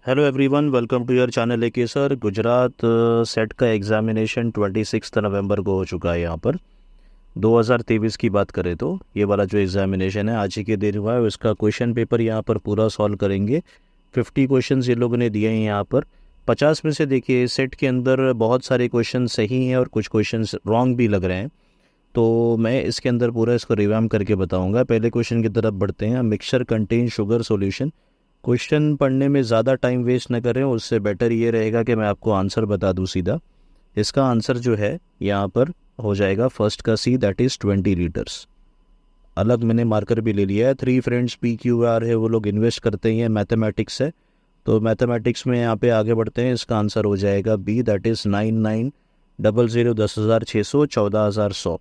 Hello everyone, welcome to your channel A K sir. Gujarat SET का examination 26 नवंबर को हो चुका है। यहाँ पर 2023 की बात करें तो ये वाला जो एग्ज़ामिनेशन है आज ही के दिन हुआ है। इसका क्वेश्चन पेपर यहाँ पर पूरा सॉल्व करेंगे। 50 क्वेश्चंस ये लोगों ने दिए हैं यहाँ पर। 50 में से देखिए सेट के अंदर बहुत सारे क्वेश्चन सही हैं और कुछ क्वेश्चंस रॉन्ग भी लग रहे हैं। तो मैं इसके अंदर पूरा इसको रिवैम करके बताऊँगा। पहले क्वेश्चन की तरफ बढ़ते हैं। Mixture contain sugar solution. Question पढ़ने में ज़्यादा टाइम वेस्ट न करें, उससे बेटर ये रहेगा कि मैं आपको आंसर बता दूं सीधा। इसका आंसर जो है यहाँ पर हो जाएगा फर्स्ट का सी, दैट इज़ 20 लीटर्स। अलग मैंने मार्कर भी ले लिया है। 3 फ्रेंड्स PQR है, वो लोग इन्वेस्ट करते हैं, मैथमेटिक्स है। तो मैथमेटिक्स में यहाँ पे आगे बढ़ते हैं। इसका आंसर हो जाएगा बी, दैट इज़ 9900, 10,600, 14,100।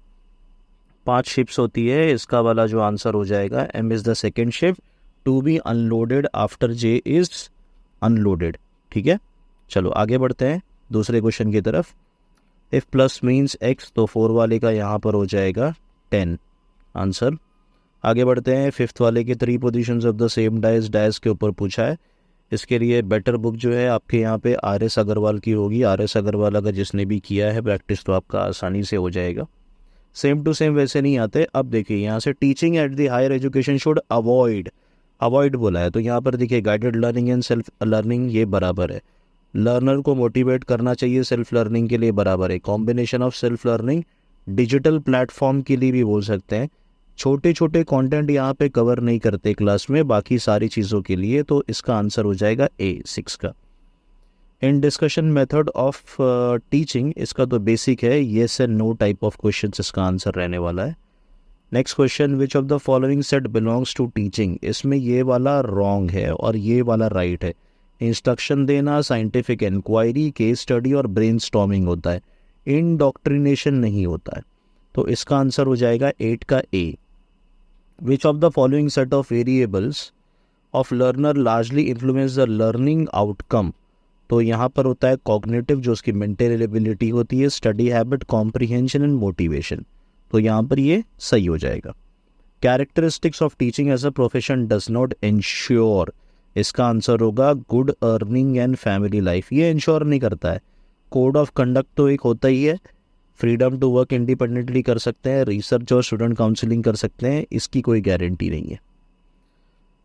5 शिप्स होती है। इसका वाला जो आंसर हो जाएगा M is the second ship to be unloaded after J is unloaded. ठीक है, चलो आगे बढ़ते हैं दूसरे क्वेश्चन की तरफ। इफ़ प्लस मीन्स x, तो 4 वाले का यहाँ पर हो जाएगा 10 आंसर। आगे बढ़ते हैं। फिफ्थ वाले के 3 positions of the same dice dice के ऊपर पूछा है। इसके लिए बेटर बुक जो है आपके यहाँ पे RS अग्रवाल की होगी। RS अग्रवाल अगर जिसने भी किया है प्रैक्टिस तो आपका आसानी से हो जाएगा। सेम टू सेम वैसे नहीं आते। अब देखिए यहाँ से teaching at the higher education should avoid बोला है, तो यहाँ पर देखिए guided learning and self learning ये बराबर है। लर्नर को मोटिवेट करना चाहिए सेल्फ लर्निंग के लिए बराबर है। Combination of self learning digital platform के लिए भी बोल सकते हैं। छोटे छोटे कंटेंट यहाँ पे कवर नहीं करते क्लास में, बाकी सारी चीज़ों के लिए। तो इसका आंसर हो जाएगा A, 6 का। In discussion method of teaching, इसका तो बेसिक है, yes and no type of question इसका आंसर रहने वाला है। Next question, which of the following set belongs to teaching. इसमें ये वाला रॉन्ग है और ये वाला राइट है। इंस्ट्रक्शन देना, साइंटिफिक इंक्वायरी, केस स्टडी और ब्रेनस्टॉर्मिंग होता है, इंडॉक्ट्रिनेशन नहीं होता है। तो इसका आंसर हो जाएगा 8 का A। Which of the following set of variables of learner largely influence the learning outcome. तो यहाँ पर होता है कॉग्निटिव, जो उसकी मेंटल एबिलिटी होती है, study habit, comprehension and motivation. तो यहाँ पर ये सही हो जाएगा। Characteristics of teaching as a profession does not ensure. इसका आंसर होगा good earning and family life. ये इंश्योर नहीं करता है। कोड ऑफ कंडक्ट तो एक होता ही है। फ्रीडम टू वर्क इंडिपेंडेंटली कर सकते हैं, रिसर्च और स्टूडेंट काउंसलिंग कर सकते हैं, इसकी कोई गारंटी नहीं है।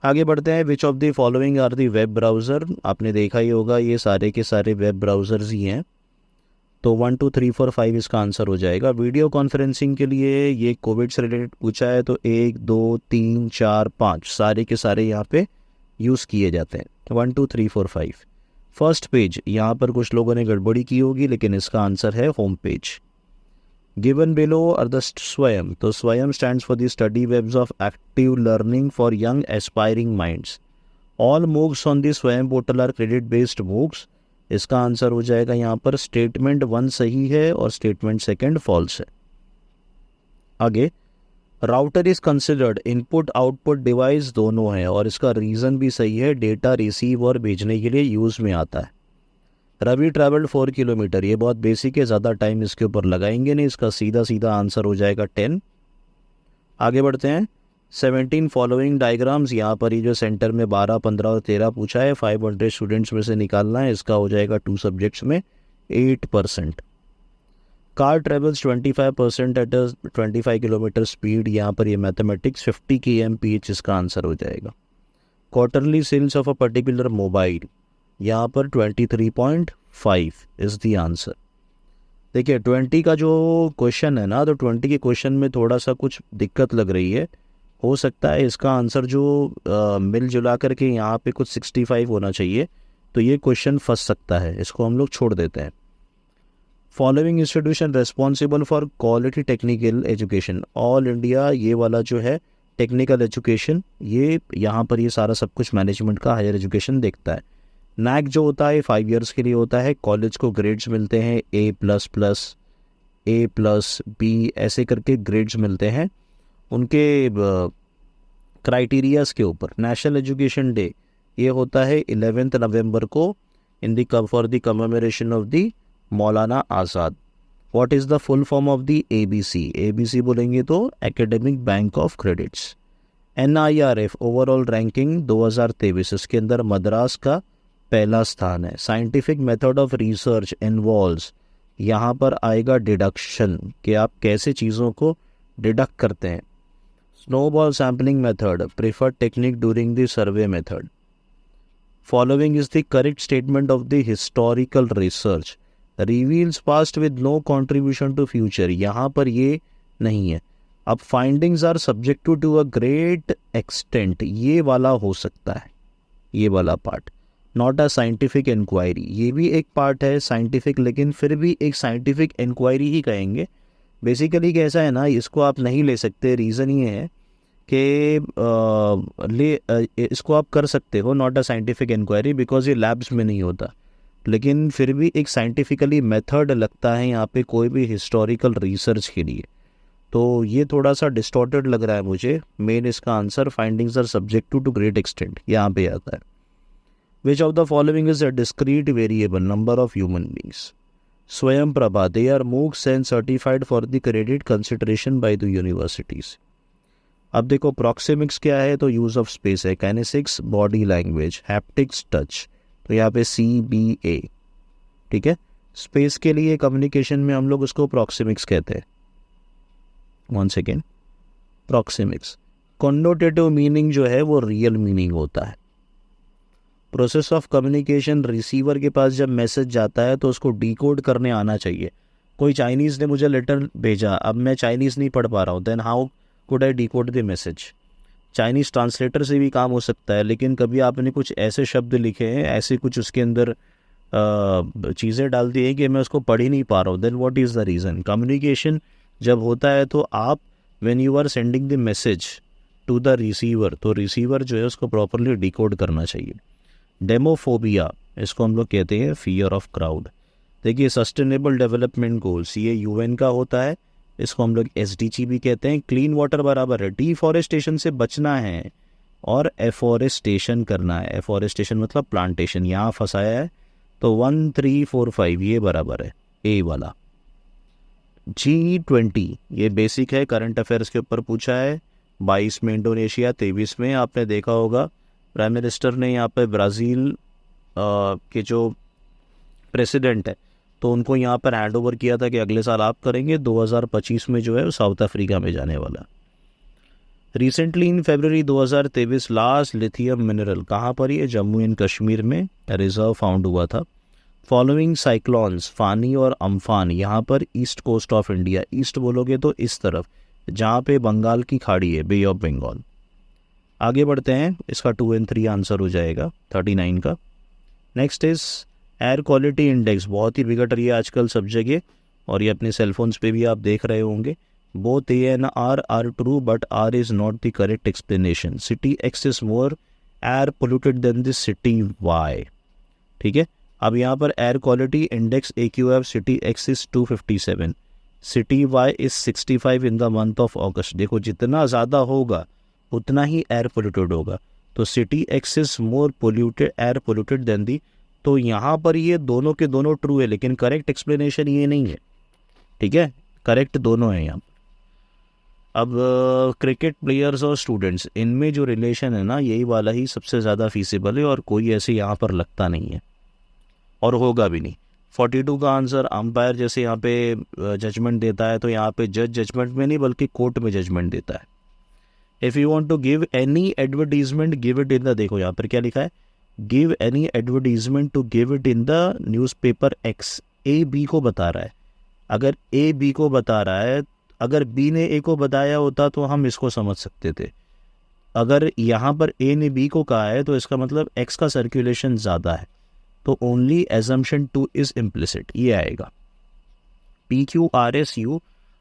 आगे बढ़ते हैं। Which of the following are the web browser. आपने देखा ही होगा ये सारे के सारे वेब ब्राउज़र्स ही हैं। तो 1 2 3 4 5 इसका आंसर हो जाएगा। वीडियो कॉन्फ्रेंसिंग के लिए ये कोविड से रिलेटेड पूछा है, तो 1 2 3 4 5 सारे के सारे यहाँ पे यूज़ किए जाते हैं। 1 2 3 4 5। फर्स्ट पेज, यहाँ पर कुछ लोगों ने गड़बड़ी की होगी, लेकिन इसका आंसर है home page. Given below are the Swayam. तो Swayam stands for the study webs of active learning for young aspiring minds. All MOOCs on the Swayam portal are credit based MOOCs. इसका आंसर हो जाएगा यहाँ पर स्टेटमेंट 1 सही है और स्टेटमेंट 2 फॉल्स है। आगे, router is considered input output device दोनों है और इसका रीज़न भी सही है, डेटा रिसीव और भेजने के लिए यूज़ में आता है। रवि ट्रैवल्ड 4 किलोमीटर, ये बहुत बेसिक है, ज़्यादा टाइम इसके ऊपर लगाएंगे नहीं। इसका सीधा सीधा आंसर हो जाएगा 10। आगे बढ़ते हैं। 17 फॉलोइंग डायग्राम्स, यहाँ पर ही जो सेंटर में 12, 15 और 13 पूछा है, 500 स्टूडेंट्स में से निकालना है। इसका हो जाएगा 2 सब्जेक्ट्स में 8%। Car travels 25% at 25 kilometre speed, यहाँ पर ये मैथमेटिक्स 50 kmph इसका आंसर हो जाएगा। Quarterly sales of a particular mobile, यहाँ पर 23.5 इज़ द आंसर। देखिए 20 का जो क्वेश्चन है ना, तो 20 के क्वेश्चन में थोड़ा सा कुछ दिक्कत लग रही है। हो सकता है इसका आंसर जो मिल जुला करके यहाँ पे कुछ 65 होना चाहिए, तो ये क्वेश्चन फंस सकता है, इसको हम लोग छोड़ देते हैं। Following institution responsible for quality technical education. All India ये वाला जो है टेक्निकल एजुकेशन, ये यहाँ पर ये सारा सब कुछ मैनेजमेंट का हायर एजुकेशन देखता है। नैक जो होता है 5 ईयर्स के लिए होता है। कॉलेज को ग्रेड्स मिलते हैं A++, A+B ऐसे करके ग्रेड्स मिलते हैं उनके क्राइटेरियाज के ऊपर। नेशनल एजुकेशन डे ये होता है 11 नवंबर को in the for the commemoration of the Maulana Azad. What is the full form of the ABC। ABC बोलेंगे तो academic bank of credits. NIRF overall ranking 2023, इसके अंदर मद्रास का पहला स्थान है। Scientific method of research involves, यहाँ पर आएगा डिडक्शन, कि आप कैसे चीज़ों को डिडक्ट करते हैं। Snowball sampling method, preferred technique during the survey method. Following is the correct statement of the historical research, reveals past with no contribution to future, यहाँ पर ये नहीं है। अब findings are subjective to a great extent, ये वाला हो सकता है, ये वाला part. Not a scientific inquiry, ये भी एक पार्ट है साइंटिफिक, लेकिन फिर भी एक साइंटिफिक इंक्वायरी ही कहेंगे। बेसिकली कैसा है ना, इसको आप नहीं ले सकते। रीज़न ये है कि इसको आप कर सकते हो not a scientific enquiry because ये लैब्स में नहीं होता, लेकिन फिर भी एक साइंटिफिकली मेथड लगता है यहाँ पे कोई भी हिस्टोरिकल रिसर्च के लिए। तो ये थोड़ा सा डिस्टॉर्टेड लग रहा है मुझे। मेन इसका answer findings are subjective to great extent यहाँ पे आता है। Which of the following is a discrete variable number of human beings. Swayam Prabha, they are MOOCs and certified for the credit consideration by the universities. अब देखो proxemics क्या है, तो use of space है। Kinesics body language, haptics touch, तो यहाँ पे CBA, ठीक है। स्पेस के लिए कम्युनिकेशन में हम लोग उसको प्रॉक्सिमिक्स कहते हैं। वन सेकेंड, प्रॉक्सिमिक्स कॉन्नोटेटिव मीनिंग जो है वो रियल मीनिंग होता है। प्रोसेस ऑफ कम्युनिकेशन, रिसीवर के पास जब मैसेज जाता है तो उसको डिकोड करने आना चाहिए। कोई चाइनीज़ ने मुझे लेटर भेजा, अब मैं चाइनीज़ नहीं पढ़ पा रहा हूँ, then how could I decode the message. Chinese translator से भी काम हो सकता है, लेकिन कभी आपने कुछ ऐसे शब्द लिखे हैं, ऐसे कुछ उसके अंदर चीज़ें डाल दी हैं कि मैं उसको पढ़ ही नहीं पा रहा हूँ, then what is the reason. Communication जब होता है तो आप when you are sending the message to the receiver, तो रिसीवर जो है उसको प्रॉपरली डिकोड करना चाहिए। डेमोफोबिया, इसको हम लोग कहते हैं फियर ऑफ क्राउड। देखिए सस्टेनेबल डेवलपमेंट गोल्स, ये UN का होता है, इसको हम लोग SDG भी कहते हैं। क्लीन वाटर बराबर है डिफॉरेस्टेशन से बचना है और एफॉरेस्टेशन करना है। एफॉरेस्टेशन मतलब प्लांटेशन, यहाँ फंसाया है, तो 1 3 4 5 ये बराबर है A वाला। G20 ये बेसिक है, करंट अफेयर्स के ऊपर पूछा है। 22 में इंडोनेशिया, 23 में आपने देखा होगा प्राइम मिनिस्टर ने यहाँ पे ब्राज़ील के जो प्रेसिडेंट है तो उनको यहाँ पर हैंड ओवर किया था कि अगले साल आप करेंगे। 2025 में जो है वो साउथ अफ्रीका में जाने वाला। Recently in February 2023 last lithium mineral कहाँ पर, ये जम्मू एंड कश्मीर में रिजर्व फाउंड हुआ था। फॉलोइंग साइक्लोन्स, फानी और अम्फान, यहाँ पर east coast of India, east बोलोगे तो इस तरफ जहाँ पे बंगाल की खाड़ी है, बे ऑफ बंगाल। आगे बढ़ते हैं, इसका 2 और 3 आंसर हो जाएगा 39 का। Next is air quality index, बहुत ही बिगड़ रही है आजकल सब जगह, और ये अपने सेलफोन्स पे भी आप देख रहे होंगे। Both A and R are true but R is not the correct explanation. City X is more air polluted than the city Y, ठीक है। अब यहाँ पर air quality index AQF city X is 257, city Y is 65 in the month of August. देखो जितना ज़्यादा होगा उतना ही एयर पोल्यूटेड होगा, तो city X is more polluted, air polluted than the. तो यहाँ पर ये दोनों के दोनों ट्रू है, लेकिन करेक्ट एक्सप्लेनेशन ये नहीं है, ठीक है। करेक्ट दोनों हैं यहाँ। अब क्रिकेट प्लेयर्स और स्टूडेंट्स, इनमें जो रिलेशन है ना, यही वाला ही सबसे ज़्यादा फीसिबल है, और कोई ऐसे यहाँ पर लगता नहीं है और होगा भी नहीं। 42 का आंसर, अंपायर जैसे यहाँ पे जजमेंट देता है, तो यहाँ पे जज जजमेंट में नहीं बल्कि कोर्ट में जजमेंट देता है। If you want to give any advertisement give it in the, देखो यहाँ पर क्या लिखा है, give any advertisement to give it in the newspaper X। A B को बता रहा है, अगर A B को बता रहा है, अगर B ने A को बताया होता तो हम इसको समझ सकते थे। अगर यहाँ पर A ने B को कहा है तो इसका मतलब X का सर्कुलेशन ज़्यादा है, तो ओनली एजम्पशन 2 इज़ इम्प्लिसिट, ये आएगा। PQRSU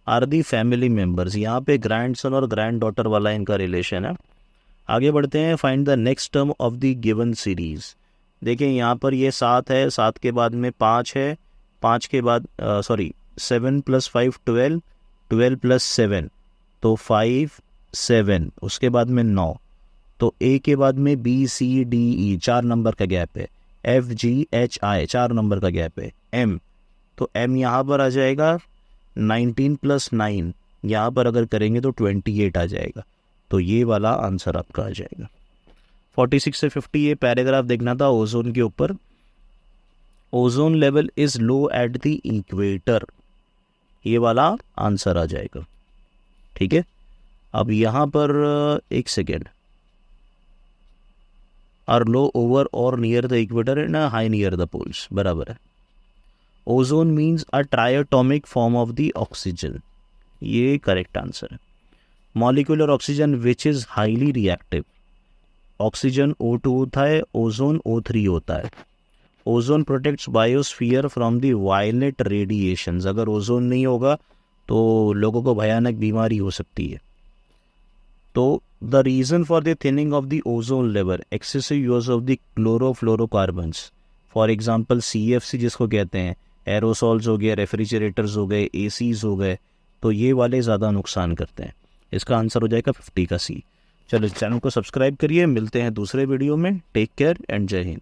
are the family members, यहाँ पे ग्रैंडसन और ग्रैंड डॉटर वाला इनका रिलेशन है। आगे बढ़ते हैं, find the next term of the given series. देखिए यहाँ पर ये 7 है, 7 के बाद में 5 है, 5 के बाद 7 + 5 12, 12 + 7 तो 5 7, उसके बाद में 9, तो A के बाद में B C D E 4 number का गैप है, F G H I 4 number का गैप है, M, तो M यहाँ पर आ जाएगा 19 + 9, यहाँ पर अगर करेंगे तो 28 आ जाएगा, तो ये वाला आंसर आपका आ जाएगा। 46 से 50 ये पैराग्राफ देखना था ओजोन के ऊपर। Ozone level is low at the equator, ये वाला आंसर आ जाएगा। ठीक है, अब यहाँ पर एक सेकेंड, आर लो ओवर और near the equator and high near the poles, बराबर है। Ozone means a triatomic form of the oxygen, ये करेक्ट आंसर है। Molecular oxygen which is highly reactive, oxygen O2 होता है, ओजोन O3 होता है। Ozone protects biosphere from the violet radiations, अगर ozone नहीं होगा तो लोगों को भयानक बीमारी हो सकती है। तो the reason for the thinning of the ozone level, excessive use of the chlorofluorocarbons, for example CFC जिसको कहते हैं, एरोसॉल्स हो गए, रेफ्रिजरेटर्स हो गए, ACs हो गए, तो ये वाले ज़्यादा नुकसान करते हैं। इसका आंसर हो जाएगा 50 का C। चलो, चैनल को सब्सक्राइब करिए, मिलते हैं दूसरे वीडियो में। टेक केयर एंड जय हिंद।